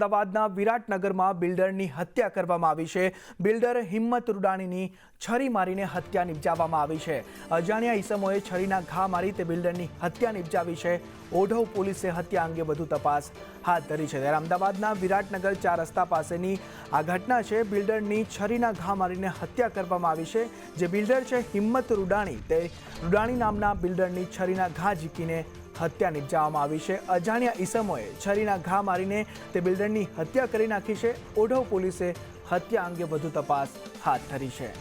અમદાવાદના વિરાટનગરમાં બિલ્ડરની હત્યા કરવામાં આવી છે। બિલ્ડર હિંમત રૂડાણીની છરી મારીને હત્યા નિપજાવવામાં આવી છે। અજાણ્યા ઈસમોએ છરીના ઘા મારી તે બિલ્ડરની હત્યા નિપજાવી છે। ઓઢવ પોલીસે હત્યા અંગે વધુ તપાસ હાથ ધરી છે। ત્યારે અમદાવાદના વિરાટનગર 4 રસ્તા પાસેની આ ઘટના છે। બિલ્ડરની છરીના ઘા મારીને હત્યા કરવામાં આવી છે। જે બિલ્ડર છે હિંમત રૂડાણી, તે રૂડાણી નામના બિલ્ડરની છરીના ઘા ઝીકીને હત્યા નિપજાવવામાં આવી છે। અજાણ્યા ઈસમોએ છરીના ઘા મારીને તે બિલ્ડરની હત્યા કરી નાખી છે। ઓઢવ પોલીસે હત્યા અંગે વધુ તપાસ હાથ ધરી છે।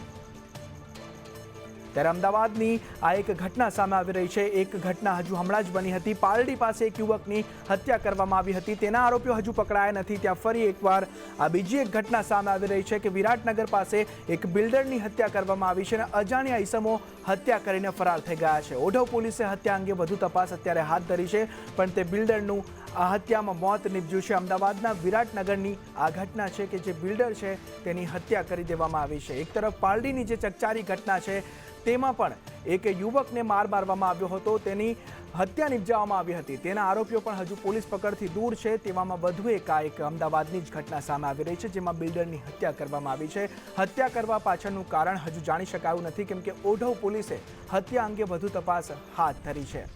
ત્યારે અમદાવાદની આ એક ઘટના સામે આવી રહી છે। એક ઘટના હજુ હમણાં જ બની હતી। પાલડી પાસે એક યુવકની હત્યા કરવામાં આવી હતી, તેના આરોપીઓ હજુ પકડાયા નથી। ત્યાં ફરી એકવાર આ બીજી એક ઘટના સામે આવી રહી છે કે વિરાટનગર પાસે એક બિલ્ડરની હત્યા કરવામાં આવી છે અને અજાણ્યા ઈસમો હત્યા કરીને ફરાર થઈ ગયા છે। ઓઢવ પોલીસે હત્યા અંગે વધુ તપાસ અત્યારે હાથ ધરી છે, પણ તે બિલ્ડરનું આ હત્યામાં મોત નીપજ્યું છે। અમદાવાદના વિરાટનગરની આ ઘટના છે કે જે બિલ્ડર છે તેની હત્યા કરી દેવામાં આવી છે। એક તરફ પાલડીની જે ચકચારી ઘટના છે તેમાં પણ એક યુવકને મારવામાં આવ્યો હતો, તેની હત્યા નિપજાવવામાં આવી હતી। તેના આરોપીઓ પણ હજુ પોલીસ પકડથી દૂર છે। તેવામાં વધુ એક અમદાવાદની જ ઘટના સામે આવી રહી છે, જેમાં બિલ્ડરની હત્યા કરવામાં આવી છે। હત્યા કરવા પાછળનું કારણ હજુ જાણી શકાયું નથી, કેમ કે ઓઢવ પોલીસે હત્યા અંગે વધુ તપાસ હાથ ધરી છે।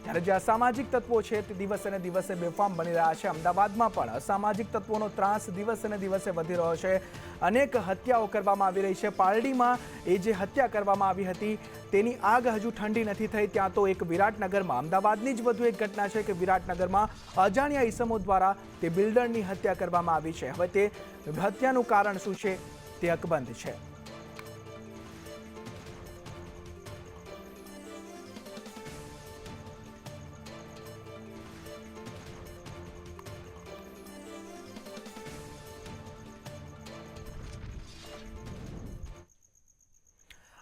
ત્યારે જે અસામાજિક તત્વો છે તે દિવસે ને દિવસે બેફામ બની રહ્યા છે। અમદાવાદમાં પણ અસામાજિક તત્વોનો ત્રાસ દિવસે ને દિવસે વધી રહ્યો છે। અનેક હત્યાઓ કરવામાં આવી રહી છે। પાલડીમાં એ જે હત્યા કરવામાં આવી હતી તેની આગ હજુ ઠંડી નથી થઈ, ત્યાં તો એક વિરાટનગરમાં અમદાવાદની જ વધુ એક ઘટના છે કે વિરાટનગરમાં અજાણ્યા ઈસમો દ્વારા તે બિલ્ડરની હત્યા કરવામાં આવી છે। હવે તે હત્યાનું કારણ શું છે તે અકબંધ છે।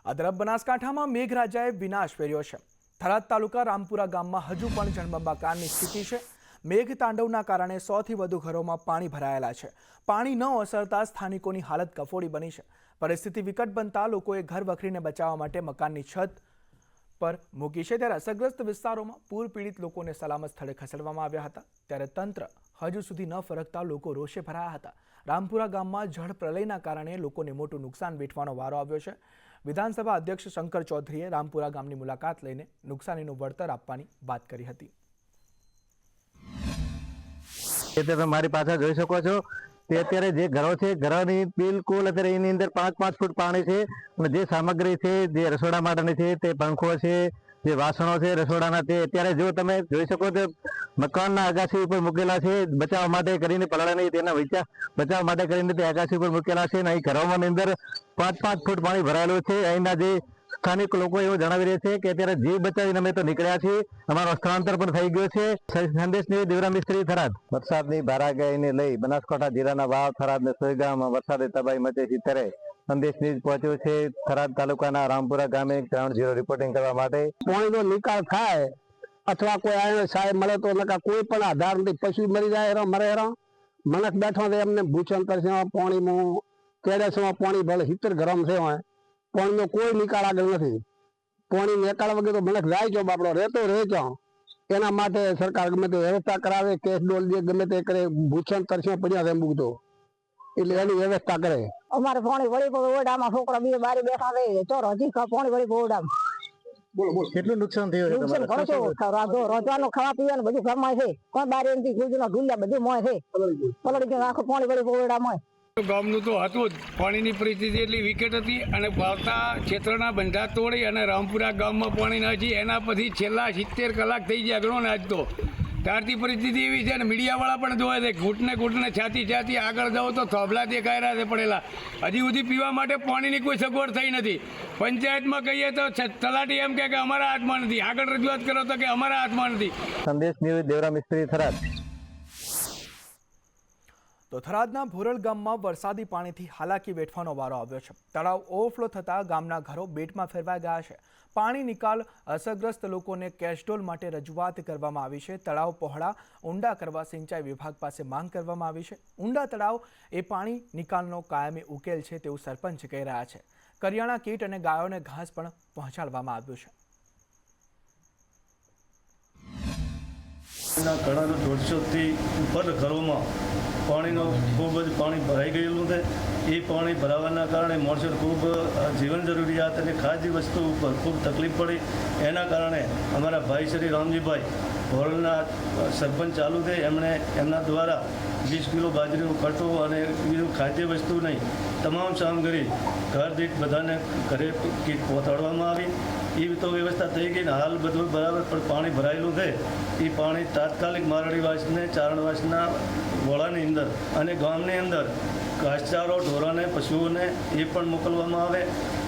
આ તરફ બનાસકાંઠામાં મેઘરાજાએ વિનાશ વેર્યો છે। થરાદ તાલુકા રામપુરા ગામમાં હજુ પણ જળબંબાકારની સ્થિતિ છે। મેઘતાંડવના કારણે 100 થી વધુ ઘરોમાં પાણી ભરાયેલા છે। પાણી ન ઓસરતા સ્થાનિકોની હાલત કફોડી બની છે। પરિસ્થિતિ વિકટ બનતા લોકોએ ઘર વખરીને બચાવવા માટે મકાનની છત પર મૂકી છે। ત્યારે અસરગ્રસ્ત વિસ્તારોમાં પૂર પીડિત લોકોને સલામત સ્થળે ખસેડવામાં આવ્યા હતા। ત્યારે તંત્ર હજુ સુધી ન ફરકતા લોકો રોષે ભરાયા હતા। રામપુરા ગામમાં જળ પ્રલયના કારણે લોકોને મોટું નુકસાન વેઠવાનો વારો આવ્યો છે। વિધાનસભા અધ્યક્ષ શંકર ચૌધરીએ રામપુરા ગામની મુલાકાત લઈને નુકસાનીનું વળતર આપવાની વાત કરી હતી। તમે મારી પાસે જોઈ શકો છો કે અત્યારે જે ઘરો છે, ઘરોની બિલકુલ અત્યારે એની અંદર 5-5 ફૂટ પાણી છે અને જે સામગ્રી છે, જે રસોડા માટેની છે, તે પંખો છે, જે વાસણો છે રસોડાના, તે અત્યારે જો તમે જોઈ શકો છો મકાનના અગાસી ઉપર મૂકેલા છે, બચાવ માટે કરીને પલળે નહીં તેના બચાવ માટે કરીને તે અગાસી ઉપર મૂકેલા છે। અને અહીં ઘરોમાં અંદર 5-5 ફૂટ પાણી ભરાયેલું છે। અહીંના જે સ્થાનિક લોકો એવું જણાવી રહ્યા છે કે અત્યારે જીવ બચાવીને અમે તો નીકળ્યા છીએ, અમારો સ્થળાંતર પણ થઈ ગયો છે। સંદેશ ન્યૂઝ દેવરા મિસ્ત્રી, થરાદ। વરસાદની ભારાગાહીને લઈ બનાસકાંઠા જિલ્લાના વાવ, થરાદ અને સોયગામમાં વરસાદે તબાહી મચી છે, ત્યારે સંદેશ ન્યૂઝ પહોંચ્યો છે થરાદ તાલુકાના રામપુરા ગામે ગ્રાઉન્ડ ઝીરો રિપોર્ટિંગ કરવા માટે। પાણીનો નિકાલ થાય અથવા કોઈ આને સહાય મળે તો નકા કોઈ પણ આધાર નથી, પશુ મરી જાય મરે મનક બેઠો એમને ભૂચંતર છે પાણીમાં, કેડેસમાં પાણી ભલે 70 ગરમ છે, પાણીનો કોઈ નિકાલ આગળ નથી। પાણી નિકાલ વગર તો મનક જાય જો બાપડો રહેતો રહે ક્યાં। એના માટે સરકાર ગમે તે વ્યવસ્થા કરાવે, કેસ ડોલ જે ગમે તે કરે, ભૂચંતર છે પડ્યા છે મૂકતો એટલે એની વ્યવસ્થા કરે। અમારે પાણી વળી ઓરડામાં છોકરા બે બારી બેઠા રહે ચોર હજી પાણી વળી ઓરડામાં। કેટલું નુકસાન થયું છે તમારે? રોજવાનું ખાવા પીવાનું બધું ઘરમાં છે, કોઈ બાર એમથી ગુજના ઢુલ્યા બધું મોય છે, પલળી ગયું આખું પાણી વળી ઓરડામાં। ગામનું તો હતું જ, પાણીની પરિસ્થિતિ એટલી વિકટ હતી અને ભાવતા ક્ષેત્રના બંધા તોડી અને રામપુરા ગામમાં પાણી નથી। એના પછી છેલ્લા 70 કલાક થઈ ગયા ગણો ને આજ તો, ત્યારથી પરિસ્થિતિ એવી છે ને મીડિયાવાળા પણ જોવે છે, ઘૂંટને છાતી આગળ જાઓ તો થોભલા દેખાઈ રહ્યા છે પડેલા। હજી સુધી પીવા માટે પાણીની કોઈ સગવડ થઈ નથી। પંચાયતમાં કહીએ તો તલાટી એમ કે અમારા હાથમાં નથી, આગળ રજૂઆત કરો તો કે અમારા હાથમાં નથી। સંદેશ ન્યૂઝ દેવરા મિસ્ત્રી, થરાદ। તો થરાદના ભોરલ ગામમાં વરસાદી પાણીથી હાલાકી વેઠવાનો વારો આવ્યો છે। તળાવ ઓવરફ્લો થતાં ગામના ઘરો બેટમાં ફેરવાઈ ગયા છે। પાણી નિકાલ અસરગ્રસ્ત લોકોને કેશડોલ માટે રજૂઆત કરવામાં આવી છે। તળાવ પહોળા ઊંડા કરવા સિંચાઈ વિભાગ પાસે માંગ કરવામાં આવી છે। ઊંડા તળાવ એ પાણી નિકાલનો કાયમી ઉકેલ છે તેવું સરપંચ કહી રહ્યા છે। કરિયાણા કીટ અને ગાયોને ઘાસ પણ પહોંચાડવામાં આવ્યું છે। ઘણા 150થી ઉપર ઘરોમાં ખૂબ જ પાણી ભરાઈ ગયેલું છે. એ પાણી ભરાવાના કારણે માણસોને ખૂબ જીવન જરૂરિયાત અને ખાદ્ય વસ્તુ ઉપર ખૂબ તકલીફ પડી. એના કારણે અમારા ભાઈ શ્રી રામજીભાઈ ભોરલના સરપંચ ચાલુ છે, એમણે એમના દ્વારા 20 કિલો બાજરીનો કટ્ટો અને બીજું ખાદ્ય વસ્તુ નહીં તમામ સામગ્રી ઘર દીઠ બધાને ઘરે પહોંચાડવામાં આવી. એ તો વ્યવસ્થા થઈ ગઈ ને હાલ બધું બરાબર, પણ પાણી ભરાયેલું છે એ પાણી તાત્કાલિક મારડીવાસને ચારણવાસના વોળાની અંદર અને ગામની અંદર ઘાસચારો ઢોરાને પશુઓને એ પણ મોકલવામાં આવે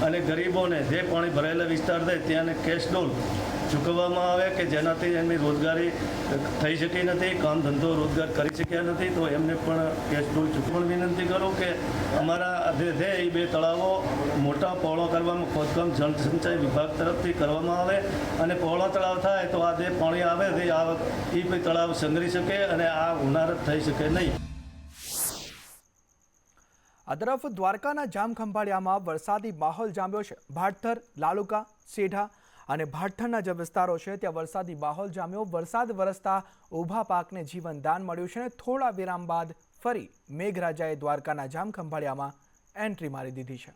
અને ગરીબોને જે પાણી ભરાયેલા વિસ્તાર છે ત્યાં કેશ ડોલ ચૂકવવામાં આવે કે જેનાથી એમની રોજગારી થઈ શકી નથી, કામ ધંધો રોજગાર કરી શક્યા નથી, તો એમને પણ કેશ ડોલ ચૂકવણ વિનંતી કરું કે અમારા જે છે એ 2 તળાવો મોટા પહોળો કરવામાં ખોદકામ જળસંચય વિભાગ તરફથી કરવામાં આવે અને પહોળા તળાવ થાય તો આ જે પાણી આવે તે એ તળાવ સંગ્રહી શકે અને આ હોનારત થઈ શકે નહીં. આ તરફ દ્વારકાના જામખંભાળિયામાં વરસાદી માહોલ જામ્યો છે. ભાટથર, લાલુકા, સેઢા અને ભાટથરના જે વિસ્તારો છે ત્યાં વરસાદી માહોલ જામ્યો. વરસાદ વરસતા ઊભા પાકને જીવન દાન મળ્યું છે અને થોડા વિરામ બાદ ફરી મેઘરાજાએ દ્વારકાના જામખંભાળિયામાં એન્ટ્રી મારી દીધી છે.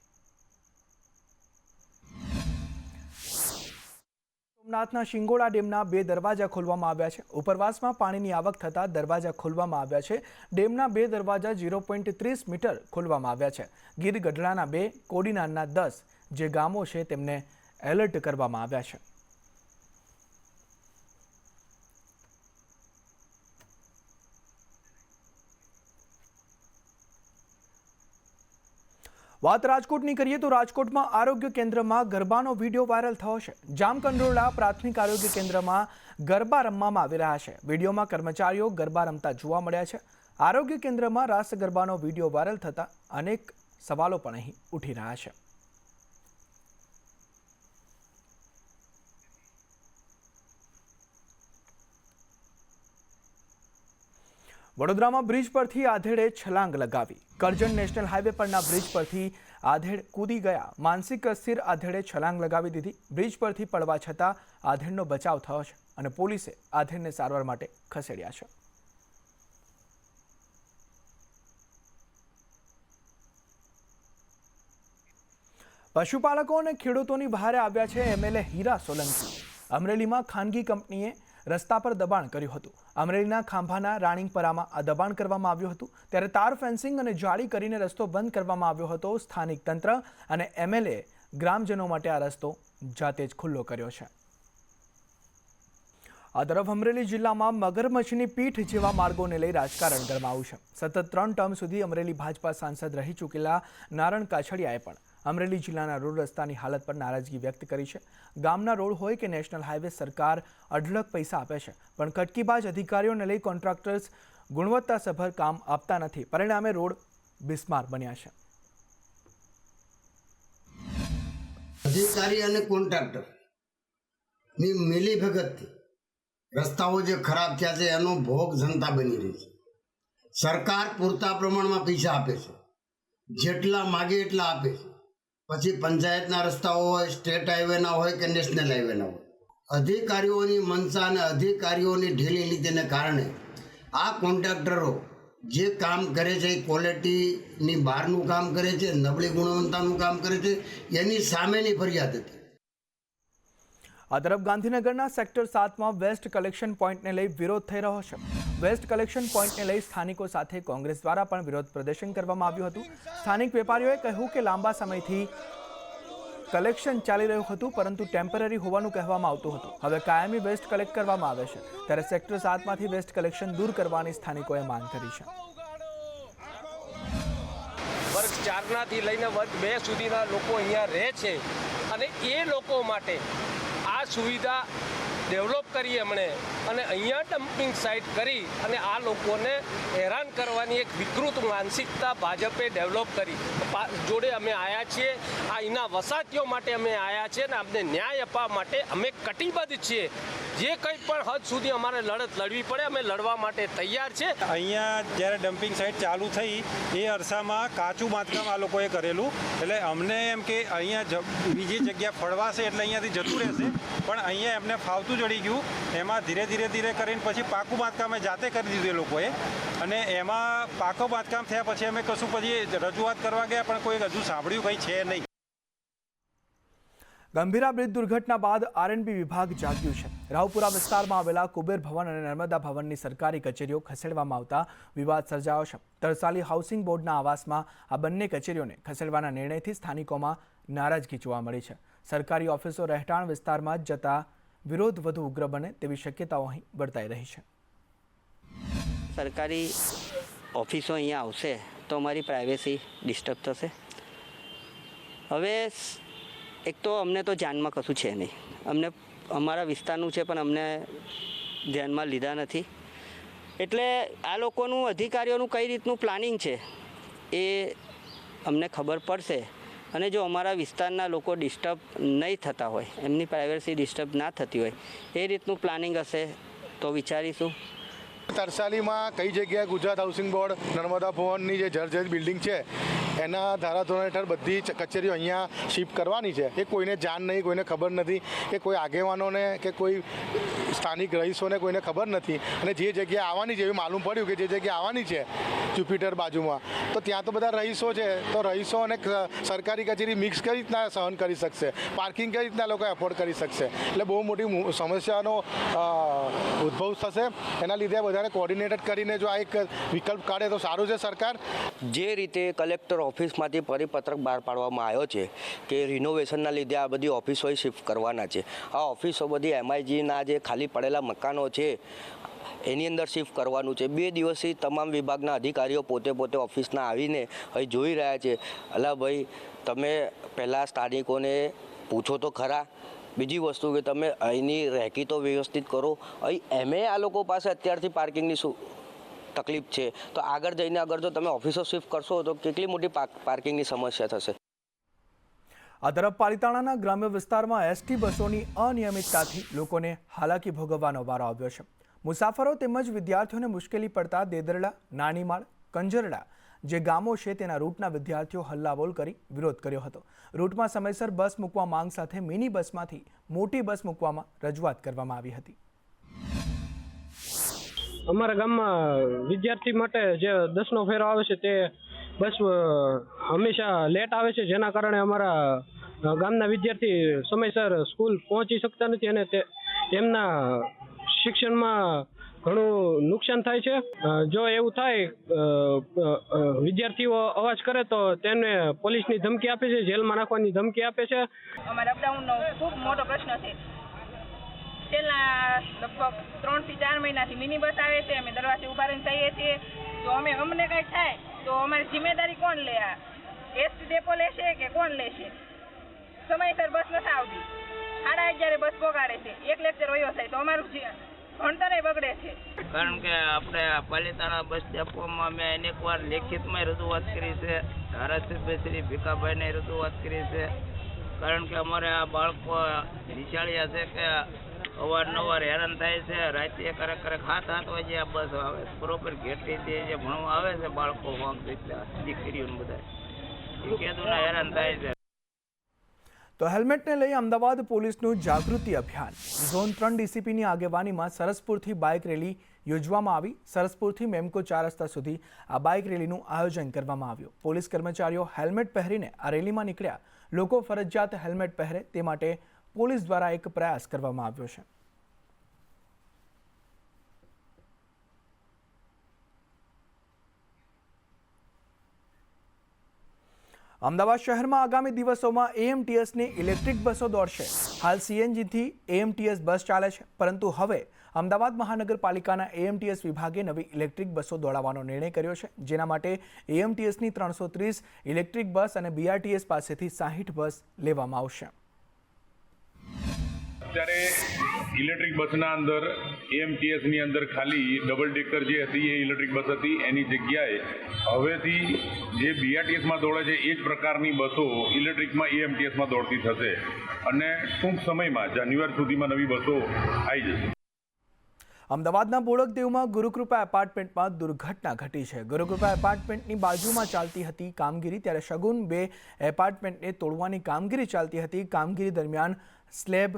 સોમનાથના શિંગોડા ડેમના 2 દરવાજા ખોલવામાં આવ્યા છે. ઉપરવાસમાં પાણીની આવક થતાં દરવાજા ખોલવામાં આવ્યા છે. ડેમના 2 દરવાજા 0.30 મીટર ખોલવામાં આવ્યા છે. ગીર ગઢડાના 2, કોડીનારના 10 જે ગામો છે તેમને એલર્ટ કરવામાં આવ્યા છે. વાત રાજકોટની કરીએ તો રાજકોટમાં આરોગ્ય કેન્દ્રમાં ગરબાનો વિડીયો વાયરલ થયો છે. જામકંડોરણા પ્રાથમિક આરોગ્ય કેન્દ્રમાં ગરબા રમવામાં આવી રહ્યા છે. વિડીયોમાં કર્મચારીઓ ગરબા રમતા જોવા મળ્યા છે. આરોગ્ય કેન્દ્રમાં રાસ ગરબાનો વિડીયો વાયરલ થતા અનેક સવાલો પણ અહીં ઉઠી રહ્યા છે. વડોદરામાં બ્રિજ પરથી આધેડે છલાંગ લગાવી. કરજણ નેશનલ હાઈવે પરના બ્રિજ પરથી આધેડ કૂદી ગયા. માનસિક અસ્થિર આધેડે છલાંગ લગાવી દીધી. બ્રિજ પરથી પડવા છતાં આધેડનો બચાવ થયો છે અને પોલીસે આધેડને સારવાર માટે ખસેડ્યા છે. પશુપાલકો અને ખેડૂતોની બહારે આવ્યા છે એમએલએ હીરા સોલંકી. અમરેલીમાં ખાનગી કંપનીએ રસ્તા પર દબાણ કર્યું હતું. અમરેલીના ખાંભાના રાણીપરામાં આ દબાણ કરવામાં આવ્યું હતું. ત્યારે તાર ફેન્સિંગ અને જાળી કરીને રસ્તો બંધ કરવામાં આવ્યો હતો. સ્થાનિક તંત્ર અને એમએલએ ગ્રામજનો માટે આ રસ્તો જાતે જ ખુલ્લો કર્યો છે. આ તરફ અમરેલી જિલ્લામાં મગરમચ્છની પીઠ જેવા માર્ગોને લઈ રાજકારણ ગરમાયું છે. સતત 3 ટર્મ સુધી અમરેલી ભાજપા સાંસદ રહી ચૂકેલા નારણ કાછડિયાએ પણ અમરેલી જિલ્લાના રોડ રસ્તાની હાલત પર નારાજગી વ્યક્ત કરી છે. ગામના રોડ હોય કે નેશનલ હાઈવે સરકાર અઢળક પૈસા આપે છે, પણ કટકીબાજ અધિકારીઓને લઈ કોન્ટ્રાક્ટર્સ ગુણવત્તાસભર કામ આપતા નથી. પરિણામે રોડ બિસ્માર બન્યા છે. અધિકારી અને કોન્ટ્રાક્ટર ની મિલીભગતથી રસ્તાઓ જે ખરાબ થયા છે એનો ભોગ જનતા બની રહી છે. સરકાર પૂરતા પ્રમાણમાં પૈસા આપે છે, જેટલા માગે એટલા આપે છે. પછી પંચાયતના રસ્તાઓ હોય, સ્ટેટ હાઈવેના હોય કે નેશનલ હાઈવેના હોય, અધિકારીઓની મનસા અને અધિકારીઓની ઢીલી નીતિને કારણે આ કોન્ટ્રાક્ટરો જે કામ કરે છે એ ક્વોલિટીની બહારનું કામ કરે છે, નબળી ગુણવત્તાનું કામ કરે છે, એની સામેની ફરિયાદ હતી. આ તરફ ગાંધીનગરના સેક્ટર 7માં વેસ્ટ કલેક્શન પોઈન્ટને લઈ વિરોધ થઈ રહ્યો છે. વેસ્ટ કલેક્શન પોઈન્ટને લઈ સ્થાનિકો સાથે કોંગ્રેસ દ્વારા પણ વિરોધ પ્રદર્શન કરવામાં આવ્યું હતું. સ્થાનિક વેપારીઓએ કહ્યું કે લાંબા સમયથી કલેક્શન ચાલી રહ્યું હતું, પરંતુ ટેમ્પરરી હોવાનું કહેવામાં આવતું હતું. હવે કાયમી વેસ્ટ કલેક્ટ કરવામાં આવે છે. ત્યારે સેક્ટર 7માંથી વેસ્ટ કલેક્શન દૂર કરવાની સ્થાનિકોએ માંગ કરી છે. વર્ગ 4નાથી લઈને વર્ગ 2 સુધીના લોકો અહીંયા રહે છે અને એ લોકો માટે આ સુવિધા ડેવલપ કરી એમણે અને અહીંયા ડમ્પિંગ સાઇટ કરી અને આ લોકોને હેરાન કરવાની એક વિકૃત માનસિકતા ભાજપે ડેવલપ કરી. જોડે અમે આવ્યા છીએ, આ એના વસાતીઓ માટે અમે આવ્યા છીએ અને અમને ન્યાય આપવા માટે અમે કટિબદ્ધ છીએ. જે કંઈ પણ હદ સુધી અમારે લડત લડવી પડે અમે લડવા માટે તૈયાર છે. અહીંયા જ્યારે ડમ્પિંગ સાઇટ ચાલુ થઈ એ અરસામાં કાચું બાંધકામ આ લોકોએ કરેલું, એટલે અમને એમ કે અહીંયા બીજી જગ્યા ફળવાશે એટલે અહીંયાથી જતું રહેશે, પણ અહીંયા એમને ફાવતું ચડી ગયું. એમાં ધીરે કરીને પછી પાકું બાંધકામ જાતે કરી દીધું એ લોકોએ, અને એમાં પાકું બાંધકામ થયા પછી અમે કશું પછી રજૂઆત કરવા ગયા પણ કોઈ હજુ સાંભળ્યું કંઈ છે નહીં. ગંભીરા બ્રિજ દુર્ઘટના બાદ આરએનબી વિભાગ જાગ્યું છે. રાવપુરા વિસ્તારમાં આવેલા કુબેર ભવન અને નર્મદા ભવનની સરકારી કચેરીઓ ખસેડવામાં આવતા વિવાદ સર્જાયો છે. તરસાલી હાઉસિંગ બોર્ડના આવાસમાં આ બંને કચેરીઓને ખસેડવાના નિર્ણયથી સ્થાનિકોમાં નારાજગી જોવા મળી છે. સરકારી ઓફિસો રહેઠાણ વિસ્તારમાં જ જતા વિરોધ વધુ ઉગ્ર બને તેવી શક્યતાઓ અહીં વર્તાઈ રહી છે. સરકારી ઓફિસો અહીંયા આવશે તો અમારી પ્રાઇવેસી ડિસ્ટર્બ થશે. હવે એક તો અમને તો જાનમાં કશું છે નહીં, અમને અમારા વિસ્તારનું છે પણ અમને ધ્યાનમાં લીધા નથી. એટલે આ લોકોનું અધિકારીઓનું કઈ રીતનું પ્લાનિંગ છે એ અમને ખબર પડશે, અને જો અમારા વિસ્તારના લોકો ડિસ્ટર્બ નહીં થતા હોય, એમની પ્રાઇવેસી ડિસ્ટર્બ ના થતી હોય એ રીતનું પ્લાનિંગ હશે તો વિચારીશું. તરસાલીમાં કઈ જગ્યાએ ગુજરાત હાઉસિંગ બોર્ડ નર્મદા ભવનની જે જર્જરિત બિલ્ડિંગ છે એના ધારાધોરણ હેઠળ બધી કચેરીઓ અહીંયા શિફ્ટ કરવાની છે. એ કોઈને જાણ નહીં, કોઈને ખબર નથી, કે કોઈ આગેવાનોને કે કોઈ સ્થાનિક રહીશોને કોઈને ખબર નથી. અને જે જગ્યાએ આવવાની છે એવું માલુમ પડ્યું કે જે જગ્યાએ આવવાની છે જુપિટર બાજુમાં, તો ત્યાં તો બધા રહીશો છે, તો રહીશો અને સરકારી કચેરી મિક્સ કઈ રીતના સહન કરી શકશે, પાર્કિંગ કઈ રીતના લોકો એફોર્ડ કરી શકશે. એટલે બહુ મોટી સમસ્યાનો ઉદ્ભવ થશે. એના લીધે વધારે કોર્ડિનેટેડ કરીને જો આ એક વિકલ્પ કાઢે તો સારું છે સરકાર. જે રીતે કલેક્ટર ઓફિસમાંથી પરિપત્રક બહાર પાડવામાં આવ્યો છે કે રિનોવેશનના લીધે આ બધી ઓફિસો શિફ્ટ કરવાના છે, આ ઓફિસો બધી MIGના જે ખાલી પડેલા મકાનો છે એની અંદર શિફ્ટ કરવાનું છે. 2 દિવસથી તમામ વિભાગના અધિકારીઓ પોતે ઓફિસના આવીને અહીં જોઈ રહ્યા છે. અલા ભાઈ, તમે પહેલાં સ્થાનિકોને પૂછો તો ખરા. બીજી વસ્તુ કે તમે અહીંની રહેકી તો વ્યવસ્થિત કરો. અહીં આ લોકો પાસે અત્યારથી પાર્કિંગની શું તકલીફ છે, તો આગળ જઈને અગર જો તમે ઓફિસો શિફ્ટ કરશો તો કેટલી મોટી પાર્કિંગની સમસ્યા થશે. આ તરફ પાલિતાણાના ગ્રામ્ય વિસ્તારમાં એસટી બસોની અનિયમિતતાથી લોકોને હાલાકી ભોગવવાનો વારો આવ્યો છે. મુસાફરો તેમજ વિદ્યાર્થીઓને મુશ્કેલી પડતા દેદરડા, નાનીમાળ, કંજરડા જે ગામો છે તેના રૂટના વિદ્યાર્થીઓ હલ્લાબોલ કરી વિરોધ કર્યો હતો. રૂટમાં સમયસર બસ મૂકવા માંગ સાથે મિની બસમાંથી મોટી બસ મૂકવામાં રજૂઆત કરવામાં આવી હતી. અમારા ગામમાં વિદ્યાર્થી માટે જે 10નો ફેરો આવે છે તે બસ હંમેશા લેટ આવે છે, જેના કારણે અમારા ગામના વિદ્યાર્થી સમયસર સ્કૂલ પહોંચી શકતા નથી અને તેમના શિક્ષણમાં ઘણું નુકસાન થાય છે. જો એવું થાય વિદ્યાર્થીઓ અવાજ કરે તો તેને પોલીસની ધમકી આપે છે, જેલમાં નાખવાની ધમકી આપે છે. અમારા અપડાઉનનો ખૂબ મોટો પ્રશ્ન છે. છેલ્લા લગભગ 3 થી 4 મહિનાથી મિની બસ આવે છે, અમે દરવાજે ઉભા રહીને જઈએ છીએ. તો અમને કંઈક થાય તો અમારી જિમ્મેદારી કોણ લે? આ એસટી ડેપો લેશે કે કોણ લેશે? સમયસર બસ નથી આવતી, 11:30 બસ પોગાડે છે, એક લેક્ચર વયો થાય તો અમારું ભણતર બગડે છે. કારણ કે આપણે પાલિતાણા બસ ડેપોમાં મેં અનેકવાર લેખિતમાં રજૂઆત કરી છે, ધારાસભ્ય શ્રી ભીખાભાઈને રજૂઆત કરી છે. કારણ કે અમારે આ બાળકો નિશાળિયા છે કે અવારનવાર હેરાન થાય છે. રાતે ક્યારેક 7 વાગે આ બસ આવે, બરોબર ઘેરથી જે ભણવા આવે છે બાળકો દીકરીઓને બધા એ કેદુના હેરાન થાય છે. તો હેલ્મેટને લઈ અમદાવાદ પોલીસનું જાગૃતિ અભિયાન. ઝોન 3 ડીસીપીની આગેવાનીમાં સરસપુરથી બાઇક રેલી યોજવામાં આવી. સરસપુરથી મેમકો 4 રસ્તા સુધી આ બાઇક રેલીનું આયોજન કરવામાં આવ્યું. પોલીસ કર્મચારીઓ હેલ્મેટ પહેરીને આ રેલીમાં નીકળ્યા. લોકો ફરજિયાત હેલ્મેટ પહેરે તે માટે પોલીસ દ્વારા એક પ્રયાસ કરવામાં આવ્યો છે. અમદાવાદ શહેરમાં આગામી દિવસોમાં AMTSની ઇલેક્ટ્રિક બસો દોડશે. હાલ CNGથી AMTS બસ ચાલે છે, પરંતુ હવે અમદાવાદ મહાનગરપાલિકાના AMTS વિભાગે નવી ઇલેક્ટ્રિક બસો દોડાવવાનો નિર્ણય કર્યો છે, જેના માટે AMTSની 330 ઇલેક્ટ્રિક બસ અને BRTS પાસેથી 60 બસ લેવામાં આવશે. અત્યારે ઇલેક્ટ્રિક બસના અંદર એએમટીએસની અંદર ખાલી ડબલ ડેકર જે હતી એ ઇલેક્ટ્રિક બસ હતી, એની જગ્યાએ હવેથી જે બીઆરટીએસમાં દોડે છે એ જ પ્રકારની બસો ઇલેક્ટ્રિકમાં એએમટીએસમાં દોડતી થશે અને ટૂંક સમયમાં જાન્યુઆરી સુધીમાં નવી બસો આવી જશે. અમદાવાદના બોડકદેવમાં ગુરુકૃપા એપાર્ટમેન્ટમાં દુર્ઘટના ઘટી છે. ગુરુકૃપા એપાર્ટમેન્ટની બાજુમાં ચાલતી હતી કામગીરી, ત્યારે શગુન 2 એપાર્ટમેન્ટને તોડવાની કામગીરી ચાલતી હતી. કામગીરી દરમિયાન સ્લેબ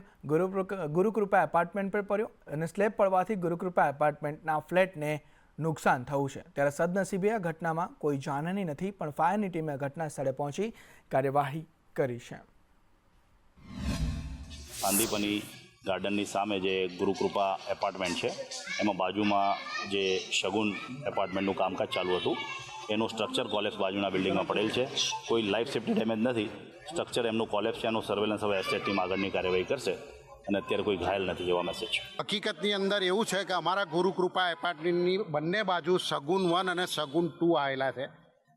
ગુરુકૃપા એપાર્ટમેન્ટ પર પડ્યો અને સ્લેબ પડવાથી ગુરુકૃપા એપાર્ટમેન્ટના ફ્લેટને નુકસાન થયું છે. ત્યારે સદનસીબે આ ઘટનામાં કોઈ જાનહાની નથી, પણ ફાયરની ટીમે ઘટના સ્થળે પહોંચી કાર્યવાહી કરી છે. આંદીપની ગાર્ડનની સામે જે ગુરુકૃપા એપાર્ટમેન્ટ છે એમાં બાજુમાં જે શગુન એપાર્ટમેન્ટનું કામકાજ ચાલુ હતું એનું સ્ટ્રક્ચર કોલેપ્સ બાજુના બિલ્ડિંગમાં પડેલ છે. કોઈ લાઈફ સેફ્ટી ડેમેજ નથી, સ્ટ્રક્ચર એમનું કોલેપ્સ છે. એનું સર્વેલન્સ હવે એસ્ટેટ ટીમ આગળની કાર્યવાહી કરશે અને અત્યારે કોઈ ઘાયલ નથી જેવા મેસેજ છે. હકીકતની અંદર એવું છે કે અમારા ગુરુકૃપા એપાર્ટમેન્ટની બંને બાજુ શગુન 1 અને શગુન 2 આવેલા છે,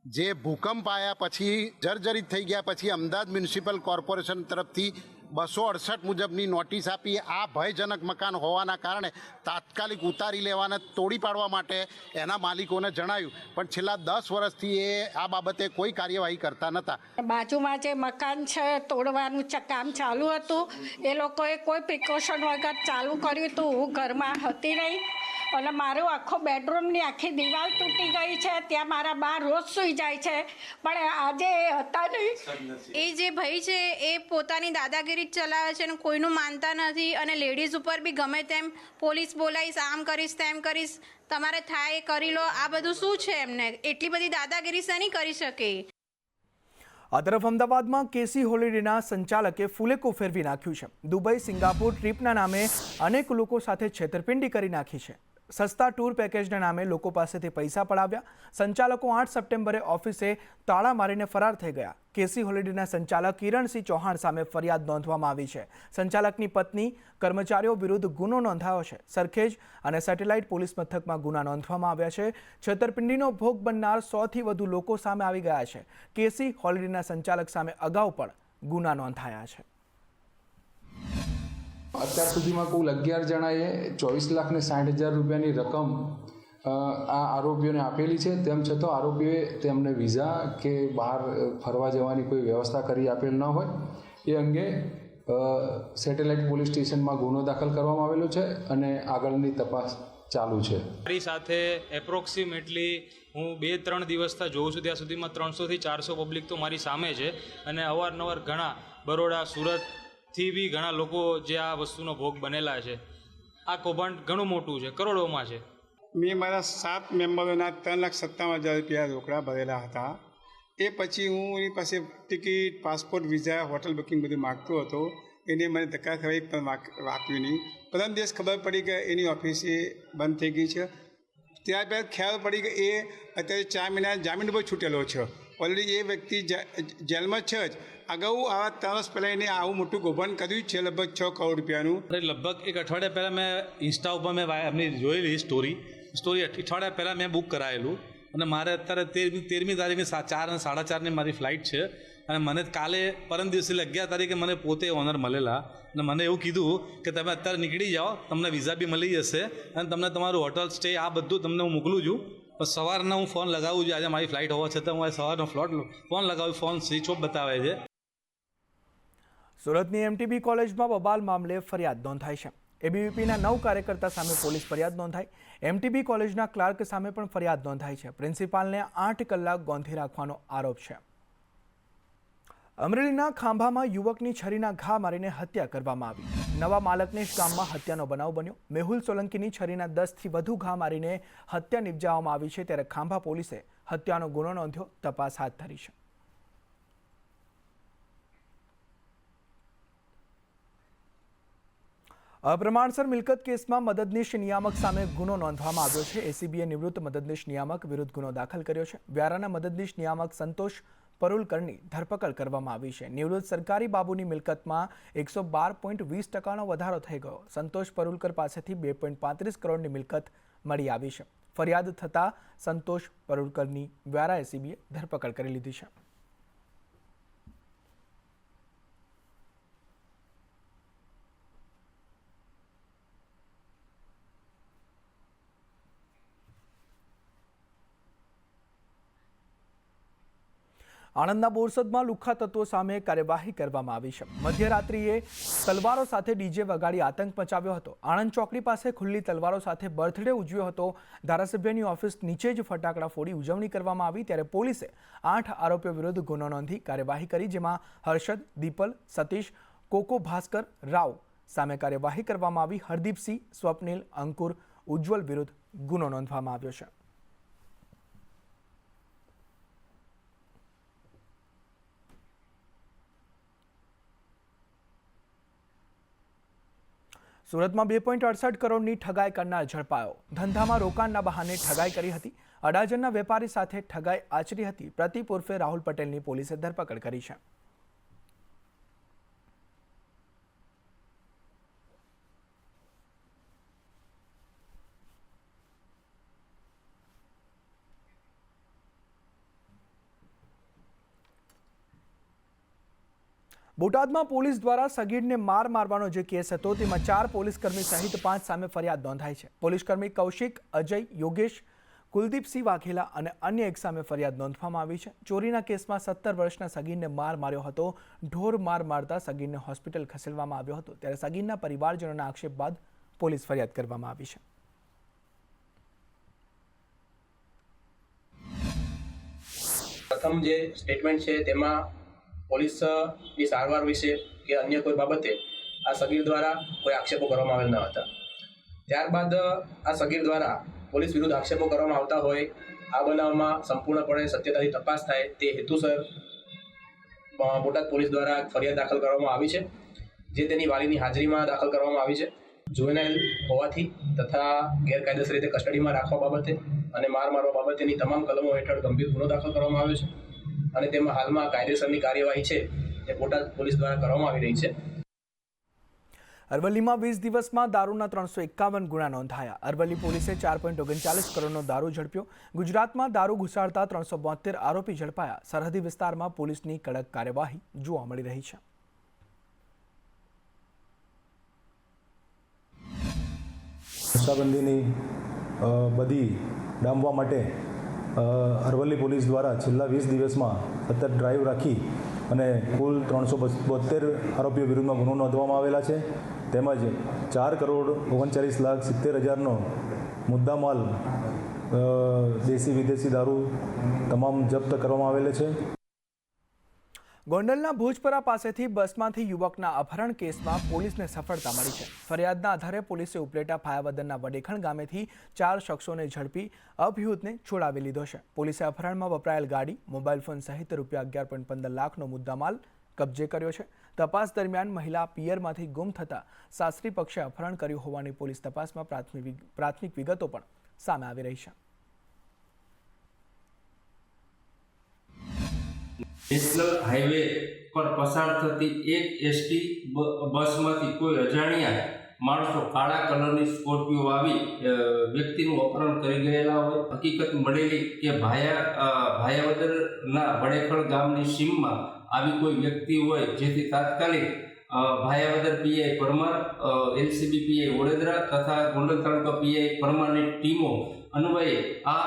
જે ભૂકંપ આવ્યા પછી જર્જરિત થઈ ગયા પછી અમદાવાદ મ્યુનિસિપલ કોર્પોરેશન તરફથી 268 મુજબની નોટિસ આપી. આ ભયજનક મકાન હોવાના કારણે તાત્કાલિક ઉતારી લેવાને તોડી પાડવા માટે એના માલિકોને જણાવ્યું, પણ છેલ્લા 10 વર્ષથી એ આ બાબતે કોઈ કાર્યવાહી કરતા નહોતા. બાજુમાં જે મકાન છે તોડવાનું કામ ચાલુ હતું, એ લોકોએ કોઈ પ્રિકોશન વગર ચાલુ કર્યું હતું. હું ઘરમાં હતી નહીં અને મારું આખો બેડરૂમની આખી દિવાલ તૂટી ગઈ છે. ત્યાં મારા બા રોજ સૂઈ જાય છે, પણ આજે એ હતા નહીં. એ જે ભાઈ છે એ પોતાની દાદાગીરી ચલાવે છે અને કોઈનું માનતા નથી, અને લેડીઝ ઉપર બી ગમે તેમ પોલીસ બોલાવીશ, આમ કરીશ તેમ કરીશ, તમારે થાય એ કરી લો. આ બધું શું છે? એમને એટલી બધી દાદાગીરી શેની કરી શકે? આ તરફ અમદાવાદમાં કેસી હોલિડેના સંચાલકે ફુલેકો ફેરવી નાખ્યું છે. દુબઈ સિંગાપુર ટ્રીપના નામે અનેક લોકો સાથે છેતરપિંડી કરી નાખી છે. સસ્તા ટૂર પેકેજના નામે લોકો પાસેથી પૈસા પડાવ્યા. સંચાલકો 8 સપ્ટેમ્બરે ઓફિસે તાળા મારીને ફરાર થઈ ગયા. કેસી હોલિડેના સંચાલક કિરણસિંહ ચૌહાણ સામે ફરિયાદ નોંધવામાં આવી છે. સંચાલકની પત્ની, કર્મચારીઓ વિરુદ્ધ ગુનો નોંધાયો છે. સરખેજ અને સેટેલાઇટ પોલીસ મથકમાં ગુના નોંધવામાં આવ્યા છે. છેતરપિંડીનો ભોગ બનનાર 100થી વધુ લોકો સામે આવી ગયા છે. કેસી હોલિડેના સંચાલક સામે અગાઉ પણ ગુના નોંધાયા છે. અત્યાર સુધીમાં કુલ 11 જણાએ 24,60,000 રૂપિયાની રકમ આ આરોપીઓને આપેલી છે. તેમ છતાં આરોપીઓએ તેમને વિઝા કે બહાર ફરવા જવાની કોઈ વ્યવસ્થા કરી આપેલ ન હોય. એ અંગે સેટેલાઇટ પોલીસ સ્ટેશનમાં ગુનો દાખલ કરવામાં આવેલો છે અને આગળની તપાસ ચાલુ છે. મારી સાથે એપ્રોક્સિમેટલી હું 2-3 દિવસથી જોઉં છું, ત્યાં સુધીમાં 300થી 400 પબ્લિક તો મારી સામે છે અને અવારનવાર ઘણા બરોડા, સુરતથી બી ઘણા લોકો જે આ વસ્તુનો ભોગ બનેલા છે. આ કૌભાંડ ઘણું મોટું છે, કરોડોમાં છે. મેં મારા 7 મેમ્બરોના 3,57,000 રૂપિયા રોકડા ભરેલા હતા. એ પછી હું એની પાસે ticket, passport, visa, hotel booking બધું માગતો હતો. એને મને ધક્કા ખવાઈ પણ આપ્યું નહીં. પરમ દિવસ ખબર પડી કે એની ઓફિસ એ બંધ થઈ ગઈ છે. ત્યારબાદ ખ્યાલ પડી કે એ અત્યારે 4 મહિના જામીન પર છૂટેલો છે. ઓલરેડી એ વ્યક્તિ જેલમાં છે જ. અગાઉ આવા 3 વર્ષ પહેલાં એને આવું મોટું કૌભાંડ કર્યું છે, લગભગ 6 કરોડ રૂપિયાનું. લગભગ એક અઠવાડિયા પહેલાં મેં ઇન્સ્ટા ઉપર મેં એમની જોયેલી સ્ટોરી અઠવાડિયા પહેલાં મેં બુક કરાયેલું અને મારે અત્યારે 13મી તારીખે 4 અને 4:30ની મારી ફ્લાઇટ છે અને મને કાલે પરમ દિવસે 11 તારીખે મને પોતે ઓનર મળેલા અને મને એવું કીધું કે તમે અત્યારે નીકળી જાઓ, તમને વિઝા બી મળી જશે અને તમને તમારું હોટલ સ્ટે આ બધું તમને હું મોકલું છું. પણ સવારના હું ફોન લગાવું છું, આજે મારી ફ્લાઇટ હોવા છતાં હું સવારનો ફોન લગાવું, ફોન સ્વિચ ઓફ બતાવે છે. સુરતની એમટીબી કોલેજમાં બબાલ મામલે ફરિયાદ નોંધાઈ છે. એબીવીપીના 9 કાર્યકર્તા સામે પોલીસ ફરિયાદ નોંધાઈ. એમટીબી કોલેજના ક્લાર્ક સામે પણ ફરિયાદ નોંધાઈ છે. પ્રિન્સિપાલને 8 કલાક ગોંધી રાખવાનો આરોપ છે. અમરેલીના ખાંભામાં યુવકની છરીના ઘા મારીને હત્યા કરવામાં આવી. નવા માલકનેશ ગામમાં હત્યાનો બનાવ બન્યો. મેહુલ સોલંકીની છરીના 10થી વધુ ઘા મારીને હત્યા નિપજાવવામાં આવી છે. ત્યારે ખાંભા પોલીસે હત્યાનો ગુનો નોંધ્યો, તપાસ હાથ ધરી છે. અપ્રમાણસર મિલકત કેસમાં મદદનીશ નિયામક સામે ગુનો નોંધવામાં આવ્યો છે. એસીબીએ નિવૃત્ત મદદનીશ નિયામક વિરુદ્ધ ગુનો દાખલ કર્યો છે. વ્યારાના મદદનીશ નિયામક સંતોષ પરુલકરની ધરપકડ કરવામાં આવી છે. નિવૃત્ત સરકારી બાબુની મિલકતમાં 112.20% વધારો થઈ ગયો. સંતોષ પરુલકર પાસેથી 2.35 કરોડની મિલકત મળી આવી છે. ફરિયાદ થતાં સંતોષ પરુલકરની વ્યારા એસીબીએ ધરપકડ કરી લીધી છે. આણંદના બોરસદમાં લુખ્ખા તત્વો સામે કાર્યવાહી કરવામાં આવી છે. મધ્યરાત્રિએ તલવારો સાથે ડીજે વગાડી આતંક મચાવ્યો હતો. આણંદ ચોકડી પાસે ખુલ્લી તલવારો સાથે બર્થડે ઉજવ્યો હતો. ધારાસભ્યની ઓફિસ નીચે જ ફટાકડા ફોડી ઉજવણી કરવામાં આવી, ત્યારે પોલીસે 8 આરોપીઓ વિરુદ્ધ ગુનો નોંધી કાર્યવાહી કરી, જેમાં હર્ષદ, દીપલ, સતીશ, કોકો, ભાસ્કર, રાવ સામે કાર્યવાહી કરવામાં આવી. હરદીપસિંહ, સ્વપ્નિલ, અંકુર, ઉજ્જવલ વિરુદ્ધ ગુનો નોંધવામાં આવ્યો છે. સુરતમાં 2.68 કરોડની ઠગાઈ કરનાર ઝડપાયો. ધંધામાં રોકાણના બહાને ઠગાઈ કરી હતી. અડાજણના વેપારી સાથે ઠગાઈ આચરી હતી. પ્રતિક ઉર્ફે રાહુલ પટેલની પોલીસે ધરપકડ કરી છે. બોટાદમાં પોલીસ દ્વારા સગીરને માર મારવાનો જે કેસ હતો, તેમાં 4 પોલીસકર્મી સહિત 5 સામે ફરિયાદ નોંધાઈ છે. પોલીસકર્મી કૌશિક, અજય, યોગેશ, કુલદીપસિંહ વાઘેલા અને અન્ય એક સામે ફરિયાદ નોંધવામાં આવી છે. ચોરીના કેસમાં 17 વર્ષના સગીરને માર માર્યો હતો. ઢોર માર મારતા સગીરને હોસ્પિટલ ખસેડવામાં આવ્યો હતો, ત્યારે સગીરના પરિવારજનોના આક્ષેપ બાદ પોલીસ ફરિયાદ કરવામાં આવી છે. પ્રથમ જે સ્ટેટમેન્ટ છે તેમાં પોલીસની સારવાર વિશે કે અન્ય કોઈ બાબતે આ સગીર દ્વારા કોઈ આક્ષેપો કરવામાં આવેલ ન હતા. ત્યારબાદ આ સગીર દ્વારા પોલીસ વિરુદ્ધ આક્ષેપો કરવામાં આવતા હોય આ બનાવમાં સંપૂર્ણપણે સત્યતાથી તપાસ થાય તે હેતુસર બોટાદ પોલીસ દ્વારા ફરિયાદ દાખલ કરવામાં આવી છે, જે તેની વાલીની હાજરીમાં દાખલ કરવામાં આવી છે. જુવેનાઇલ હોવાથી તથા ગેરકાયદેસર રીતે કસ્ટડીમાં રાખવા બાબતે અને માર મારવા બાબતેની તમામ કલમો હેઠળ ગંભીર ગુનો દાખલ કરવામાં આવ્યો છે અને તેમાં હાલમાં કાયદેસરની કાર્યવાહી છે તે બોટાદ પોલીસ દ્વારા કરવામાં આવી રહી છે. અરવલ્લીમાં 20 દિવસમાં દારૂના 351 ગુના નોંધાયા. અરવલ્લી પોલીસે 4.39 કરોડનો દારૂ ઝડપ્યો. ગુજરાતમાં દારૂ ઘુસાડતા 372 આરોપી ઝડપાયા. સરહદી વિસ્તારમાં પોલીસની કડક કાર્યવાહી જોવા મળી રહી છે. નશાબંધીની બધી ડામવા માટે અરવલ્લી પોલીસ દ્વારા છેલ્લા 20 દિવસમાં સતત ડ્રાઈવ રાખી અને કુલ 372 આરોપીઓ વિરુદ્ધમાં ગુનો નોંધવામાં આવેલા છે. તેમજ 4,39,70,000નો મુદ્દામાલ દેશી વિદેશી દારૂ તમામ જપ્ત કરવામાં આવેલો છે. ગોંડલના ભુજપરા પાસેથી બસમાંથી યુવકના અપહરણ કેસમાં પોલીસને સફળતા મળી છે. ફરિયાદના આધારે પોલીસે ઉપલેટા ફાયાવદરના વડેખણ ગામેથી 4 શખ્સોને ઝડપી અભિયુતને છોડાવી લીધો છે. પોલીસે અપહરણમાં વપરાયેલ ગાડી, મોબાઈલ ફોન સહિત ₹11.15 લાખનો મુદ્દામાલ કબજે કર્યો છે. તપાસ દરમિયાન મહિલા પિયરમાંથી ગુમ થતા સાસરી પક્ષે અપહરણ કર્યું હોવાની પોલીસ તપાસમાં પ્રાથમિક વિગતો પણ સામે આવી રહી છે. નેશનલ હાઈવે પર પસાર થતી એક એસટી બસમાંથી કોઈ અજાણ્યા માણસો કાળા કલરની સ્કોર્પિયો આવી વ્યક્તિનું અપહરણ કરી ગયેલા હોય. હકીકત મળેલી કે ભાયાવદરના વડેખળ ગામની સીમમાં આવી કોઈ વ્યક્તિ હોય, જેથી તાત્કાલિક Bhayavadar PI Parmar, LCB PI Vadodara તથા ગોંડલ તાલુકા પીઆઈ પરમારની ટીમો અન્વયે આ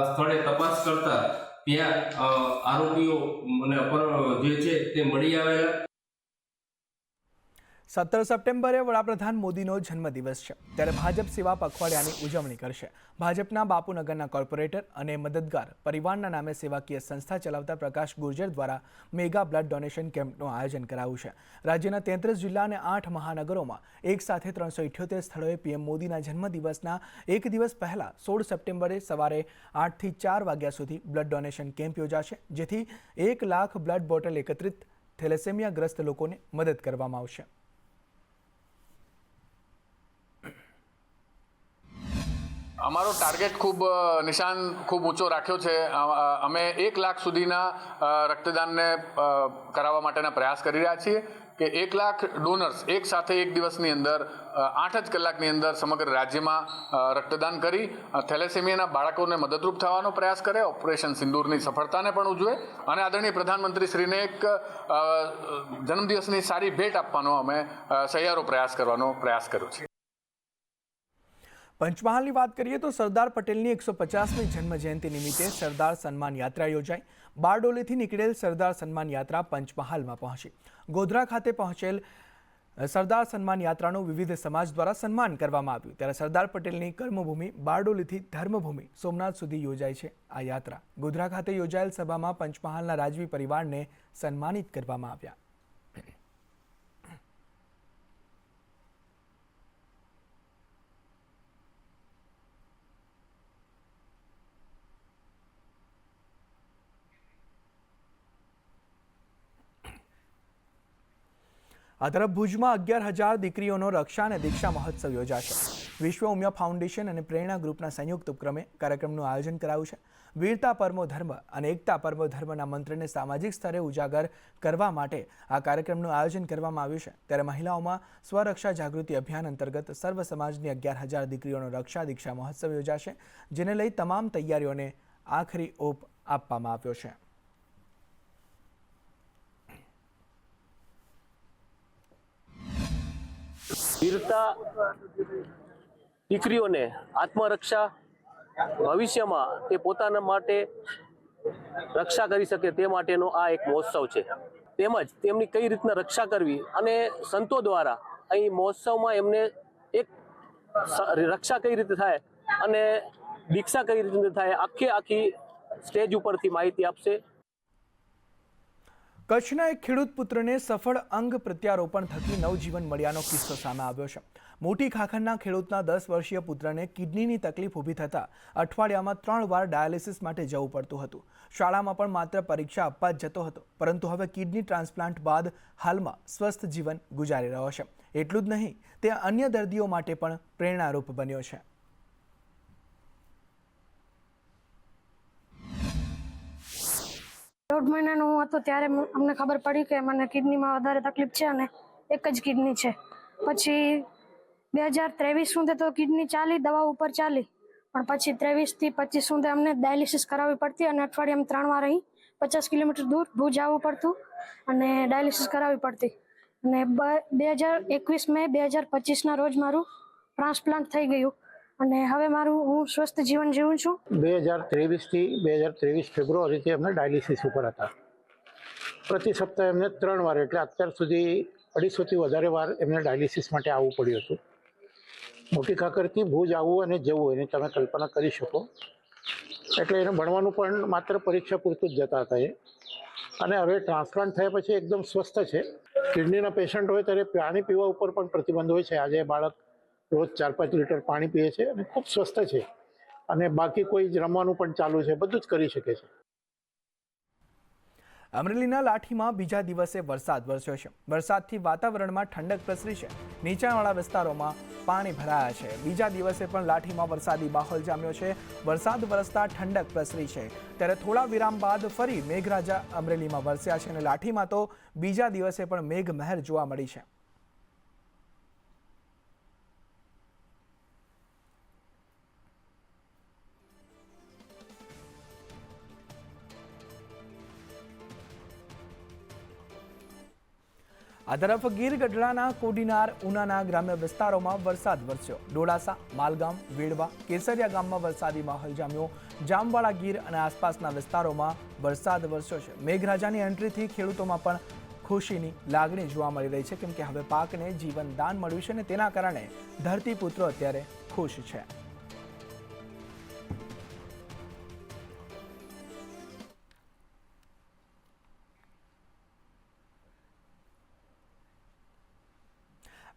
સ્થળે તપાસ કરતા ત્યાં આરોપીઓ અને જે છે તે મળી આવેલા. 17 સપ્ટેમ્બરે વડાપ્રધાન મોદીનો જન્મદિવસ છે, ત્યારે ભાજપ સેવા પખવાડિયાની ઉજવણી કરશે. ભાજપના બાપુનગરના કોર્પોરેટર અને મદદગાર પરિવારના નામે સેવાકીય સંસ્થા ચલાવતા પ્રકાશ ગુર્જર દ્વારા મેગા બ્લડ ડોનેશન કેમ્પનું આયોજન કરાયું છે. રાજ્યના 33 જિલ્લા અને 8 મહાનગરોમાં એક સાથે 378 સ્થળોએ પીએમ મોદીના જન્મદિવસના એક દિવસ પહેલા 16 સપ્ટેમ્બરે સવારે 8 થી 4 વાગ્યા સુધી બ્લડ ડોનેશન કેમ્પ યોજાશે, જેથી 1 લાખ બ્લડ બોટલ એકત્રિત થેલેસેમિયાગ્રસ્ત લોકોને મદદ કરવામાં આવશે. અમારો ટાર્ગેટ નિશાન ખૂબ ઊંચો રાખ્યો છે. અમે 1 લાખ સુધીના રક્તદાનને કરાવવા માટેના પ્રયાસ કરી રહ્યા છીએ કે 1 લાખ ડોનર્સ એક સાથે એક દિવસની અંદર 8 જ કલાકની અંદર સમગ્ર રાજ્યમાં રક્તદાન કરી થેલેસેમિયાના બાળકોને મદદરૂપ થવાનો પ્રયાસ કરે, ઓપરેશન સિંદૂરની સફળતાને પણ ઉજવે અને આદરણીય પ્રધાનમંત્રીશ્રીને એક જન્મદિવસની સારી ભેટ આપવાનો અમે સહિયારો પ્રયાસ કરવાનો પ્રયાસ કર્યો છે. પંચમહાલની વાત કરીએ તો સરદાર પટેલની 150મી જન્મ જયંતિ નિમિત્તે સરદાર સન્માન યાત્રા યોજાઈ। બારડોલીથી નીકળેલ સરદાર સન્માન યાત્રા પંચમહાલમાં પહોંચી। ગોધરા ખાતે પહોંચેલ સરદાર સન્માન યાત્રાનું વિવિધ સમાજ દ્વારા સન્માન કરવામાં આવ્યું। ત્યારે સરદાર પટેલની કર્મભૂમિ બારડોલીથી ધર્મભૂમિ સોમનાથ સુધી યોજાઈ છે આ યાત્રા। ગોધરા ખાતે યોજાયેલ સભામાં પંચમહાલના રાજવી પરિવારને સન્માનિત કરવામાં આવ્યા। આ તરફ ભુજમાં 11,000 દીકરીઓનો રક્ષા અને દીક્ષા મહોત્સવ યોજાશે। વિશ્વ ઉમિયા ફાઉન્ડેશન અને પ્રેરણા ગ્રુપના સંયુક્ત ઉપક્રમે કાર્યક્રમનું આયોજન કરાયું છે। વીરતા પરમો ધર્મ અને એકતા પરમો ધર્મના મંત્રને સામાજિક સ્તરે ઉજાગર કરવા માટે આ કાર્યક્રમનું આયોજન કરવામાં આવ્યું છે। ત્યારે મહિલાઓમાં સ્વરક્ષા જાગૃતિ અભિયાન અંતર્ગત સર્વ સમાજની 11,000 દીકરીઓનો રક્ષા દીક્ષા મહોત્સવ યોજાશે, જેને લઈ તમામ તૈયારીઓને આખરી ઓપ આપવામાં આવ્યો છે। વીરતા દીકરીઓને આત્મરક્ષા, ભવિષ્યમાં તે પોતાના માટે રક્ષા કરી શકે તે માટેનો આ એક મહોત્સવ છે। તેમજ તેમની કઈ રીતના રક્ષા કરવી અને સંતો દ્વારા અહીં મહોત્સવમાં એમને એક રક્ષા કઈ રીતે થાય અને દીક્ષા કઈ રીતે થાય આખી સ્ટેજ ઉપરથી માહિતી આપશે। કચ્છના એક ખેડૂત પુત્રને સફળ અંગ પ્રત્યારોપણ થકી નવજીવન મળ્યાનો કિસ્સો સામે આવ્યો છે। મોટી ખાખરના ખેડૂતના 10 વર્ષીય પુત્રને કિડનીની તકલીફ ઊભી થતાં અઠવાડિયામાં 3 વાર ડાયાલિસિસ માટે જવું પડતું હતું। શાળામાં પણ માત્ર પરીક્ષા આપવા જ જતો હતો, પરંતુ હવે કિડની ટ્રાન્સપ્લાન્ટ બાદ હાલમાં સ્વસ્થ જીવન ગુજારી રહ્યો છે। એટલું જ નહીં, તે અન્ય દર્દીઓ માટે પણ પ્રેરણારૂપ બન્યો છે। દોઢ મહિનાનો હું હતો ત્યારે અમને ખબર પડી કે મને કિડનીમાં વધારે તકલીફ છે અને એક જ કિડની છે। પછી 2023 સુધી તો કિડની ચાલી, દવા ઉપર ચાલી, પણ પછી 23 થી 25 સુધી અમને ડાયાલિસિસ કરાવવી પડતી અને અઠવાડિયામાં 3 વાર અહીં 50 કિલોમીટર દૂર ભુજ આવવું પડતું અને ડાયાલિસિસ કરાવવી પડતી। અને 2021 મે 2025ના રોજ મારું ટ્રાન્સપ્લાન્ટ થઈ ગયું અને હવે હું સ્વસ્થ જીવન જીવું છું। 2023 થી 2023 ફેબ્રુઆરીથી અમને ડાયાલિસિસ ઉપર હતા। પ્રતિ સપ્તાહે એમને 3 વાર, એટલે અત્યાર સુધી 250થી વધારે વાર એમને ડાયાલિસિસ માટે આવવું પડ્યું હતું। મોટી ખાખરથી ભુજ આવવું અને જવું એની તમે કલ્પના કરી શકો। એટલે એને ભણવાનું પણ માત્ર પરીક્ષા પૂરતું જ જતા હતા એ। અને હવે ટ્રાન્સપ્લાન્ટ થયા પછી એકદમ સ્વસ્થ છે। કિડનીના પેશન્ટ હોય ત્યારે પાણી પીવા ઉપર પણ પ્રતિબંધ હોય છે। આજે બાળક રોજ 4-5 લીટર પાણી પીએ છે અને ખૂબ સ્વસ્થ છે અને બાકી કોઈ જ રમવાનું પણ ચાલુ છે, બધું જ કરી શકે છે। અમરેલીના લાઠીમાં બીજા દિવસે વરસાદ વરસ્યો છે। વરસાદથી વાતાવરણમાં ઠંડક પ્રસરી છે। નીચાણવાળા વિસ્તારોમાં પાણી ભરાયા છે। બીજા દિવસે પણ લાઠીમાં વરસાદી માહોલ જામ્યો છે। વરસાદ વરસતા ઠંડક પ્રસરી છે। ત્યારે થોડા વિરામ બાદ ફરી મેઘરાજા અમરેલીમાં વરસ્યા છે અને લાઠીમાં તો બીજા દિવસે પણ મેઘમહેર જોવા મળી છે। આ તરફ ગીર ગઢડાના કોડીનાર ઉનાના ગ્રામ્ય વિસ્તારોમાં વરસાદ વરસ્યો। ડોળાસા, માલગામ, વેડવા, કેસરિયા ગામમાં વરસાદી માહોલ જામ્યો। જામવાળા ગીર અને આસપાસના વિસ્તારોમાં વરસાદ વરસ્યો છે। મેઘરાજાની એન્ટ્રીથી ખેડૂતોમાં પણ ખુશીની લાગણી જોવા મળી રહી છે, કેમ કે હવે પાકને જીવન દાન મળ્યું છે અને તેના કારણે ધરતીપુત્રો અત્યારે ખુશ છે।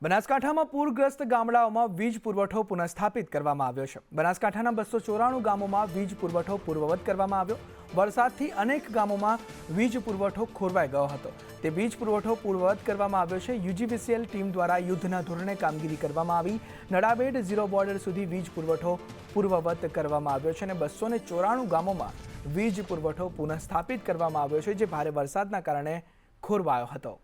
બનાસકાંઠામાં પૂરગ્રસ્ત ગામડાઓમાં વીજ પુરવઠો પુનઃસ્થાપિત કરવામાં આવ્યો છે। બનાસકાંઠાના 294 ગામોમાં વીજ પુરવઠો પૂર્વવત કરવામાં આવ્યો। વરસાદથી અનેક ગામોમાં વીજ પુરવઠો ખોરવાઈ ગયો હતો, તે વીજ પુરવઠો પૂર્વવત કરવામાં આવ્યો છે। યુજીવીસીએલ ટીમ દ્વારા યુદ્ધના ધોરણે કામગીરી કરવામાં આવી। નડાબેટ ઝીરો બોર્ડર સુધી વીજ પુરવઠો પૂર્વવત કરવામાં આવ્યો છે અને 294 ગામોમાં વીજ પુરવઠો પુનઃસ્થાપિત કરવામાં આવ્યો છે, જે ભારે વરસાદના કારણે ખોરવાયો હતો।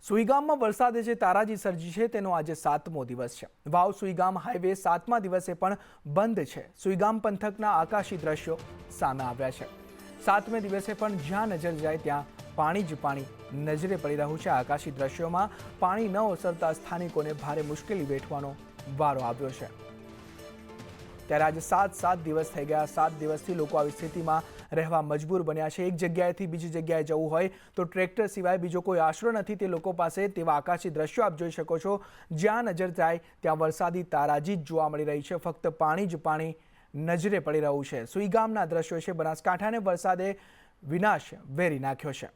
સુઈગામમાં વરસાદે જે તારાજી સર્જી છે તેનો આજે 7મો દિવસ છે। વાવ સુઈગામ હાઈવે 7મા દિવસે પણ બંધ છે। સુઈગામ પંથકના આકાશી દ્રશ્યો સામે આવ્યા છે। 7મે દિવસે પણ જ્યાં નજર જાય ત્યાં પાણી જ પાણી નજરે પડી રહ્યું છે। આકાશી દ્રશ્યોમાં પાણી ન ઓસરતા સ્થાનિકોને ભારે મુશ્કેલી વેઠવાનો વારો આવ્યો છે। ત્યારે આજે 7 દિવસ થઈ ગયા। 7 દિવસથી લોકો આવી સ્થિતિમાં રહેવા મજબૂર બન્યા છે। એક જગ્યાએથી બીજી જગ્યાએ જવું હોય તો ટ્રેક્ટર સિવાય બીજો કોઈ આશરો નથી તે લોકો પાસે। તેવા આકાશી દ્રશ્યો આપ જોઈ શકો છો। જ્યાં નજર જાય ત્યાં વરસાદી તારાજી જ જોવા મળી રહી છે। ફક્ત પાણી જ પાણી નજરે પડી રહ્યું છે। સુઈગામના દ્રશ્યો છે। બનાસકાંઠાને વરસાદે વિનાશ વેરી નાખ્યો છે।